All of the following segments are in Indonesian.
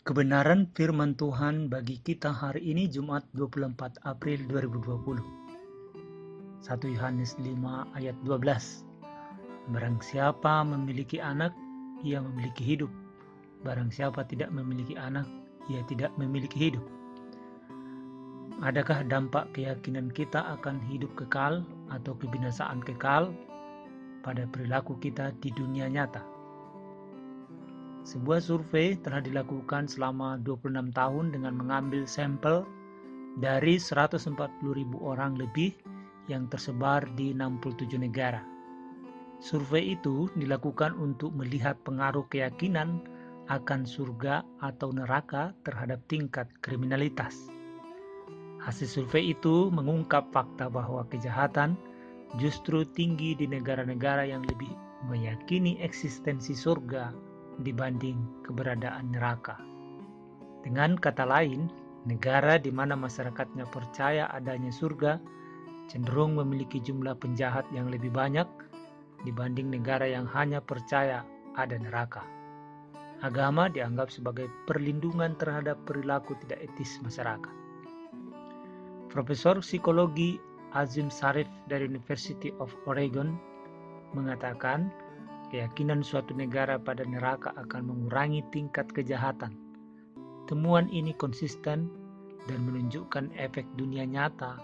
Kebenaran firman Tuhan bagi kita hari ini Jumat 24 April 2020. 1 Yohanes 5 ayat 12. Barang siapa memiliki anak, ia memiliki hidup. Barang siapa tidak memiliki anak, ia tidak memiliki hidup. Adakah dampak keyakinan kita akan hidup kekal atau kebinasaan kekal pada perilaku kita di dunia nyata? Sebuah survei telah dilakukan selama 26 tahun dengan mengambil sampel dari 140.000 orang lebih yang tersebar di 67 negara. Survei itu dilakukan untuk melihat pengaruh keyakinan akan surga atau neraka terhadap tingkat kriminalitas. Hasil survei itu mengungkap fakta bahwa kejahatan justru tinggi di negara-negara yang lebih meyakini eksistensi surga dibanding keberadaan neraka. Dengan kata lain, negara di mana masyarakatnya percaya adanya surga cenderung memiliki jumlah penjahat yang lebih banyak dibanding negara yang hanya percaya ada neraka. Agama dianggap sebagai perlindungan terhadap perilaku tidak etis masyarakat. Profesor Psikologi Azim Shariff dari University of Oregon mengatakan, keyakinan suatu negara pada neraka akan mengurangi tingkat kejahatan. Temuan ini konsisten dan menunjukkan efek dunia nyata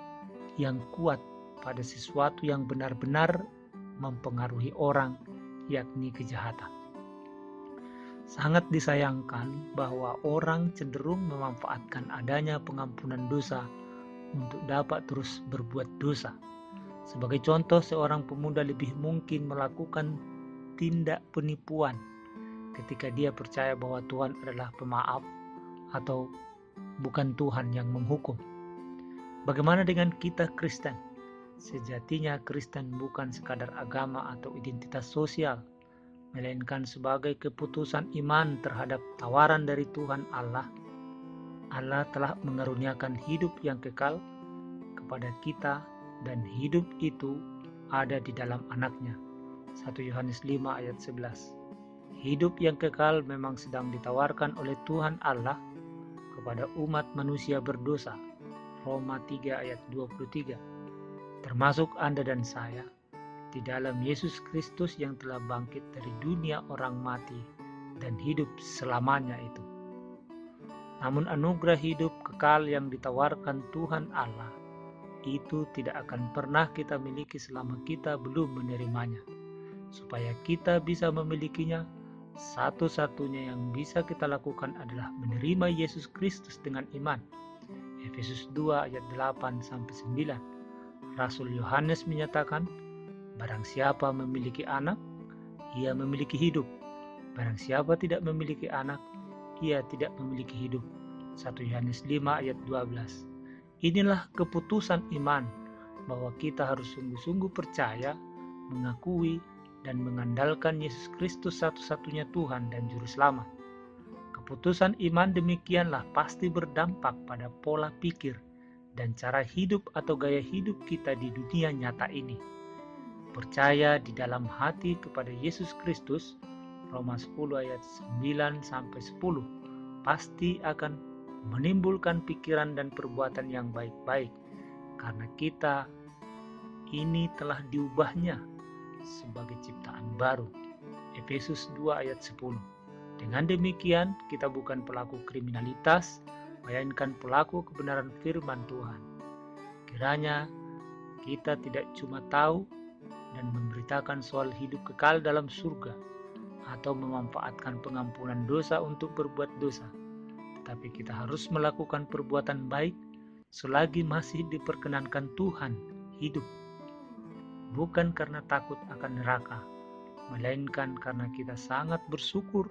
yang kuat pada sesuatu yang benar-benar mempengaruhi orang, yakni kejahatan. Sangat disayangkan bahwa orang cenderung memanfaatkan adanya pengampunan dosa untuk dapat terus berbuat dosa. Sebagai contoh, seorang pemuda lebih mungkin melakukan tindak penipuan ketika dia percaya bahwa Tuhan adalah pemaaf atau bukan Tuhan yang menghukum. Bagaimana dengan kita Kristen? Sejatinya Kristen bukan sekadar agama atau identitas sosial, melainkan sebagai keputusan iman terhadap tawaran dari Tuhan Allah. Allah telah mengaruniakan hidup yang kekal kepada kita dan hidup itu ada di dalam anaknya. 1 Yohanes 5 ayat 11. Hidup yang kekal memang sedang ditawarkan oleh Tuhan Allah kepada umat manusia berdosa. Roma 3 ayat 23. Termasuk Anda dan saya di dalam Yesus Kristus yang telah bangkit dari dunia orang mati dan hidup selamanya itu. Namun anugerah hidup kekal yang ditawarkan Tuhan Allah itu tidak akan pernah kita miliki selama kita belum menerimanya. Supaya kita bisa memilikinya, satu-satunya yang bisa kita lakukan adalah menerima Yesus Kristus dengan iman. Efesus 2 ayat 8-9. Rasul Yohanes menyatakan, barang siapa memiliki anak, ia memiliki hidup. Barang siapa tidak memiliki anak, ia tidak memiliki hidup. 1 Yohanes 5 ayat 12. Inilah keputusan iman bahwa kita harus sungguh-sungguh percaya, mengakui, dan mengandalkan Yesus Kristus satu-satunya Tuhan dan Juru Selamat. Keputusan iman demikianlah pasti berdampak pada pola pikir dan cara hidup atau gaya hidup kita di dunia nyata ini. Percaya di dalam hati kepada Yesus Kristus, Roma 10 ayat 9-10, pasti akan menimbulkan pikiran dan perbuatan yang baik-baik, karena kita ini telah diubahnya sebagai ciptaan baru. Efesus 2 ayat 10. Dengan demikian, kita bukan pelaku kriminalitas, melainkan pelaku kebenaran firman Tuhan. Kiranya kita tidak cuma tahu dan memberitakan soal hidup kekal dalam surga atau memanfaatkan pengampunan dosa untuk berbuat dosa, tetapi kita harus melakukan perbuatan baik selagi masih diperkenankan Tuhan hidup. Bukan karena takut akan neraka, melainkan karena kita sangat bersyukur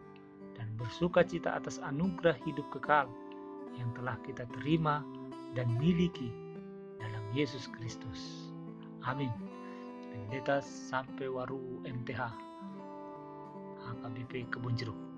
dan bersuka cita atas anugerah hidup kekal yang telah kita terima dan miliki dalam Yesus Kristus. Amin. Pendeta Sampai Waru MTH, HKBP Kebun Jeruk.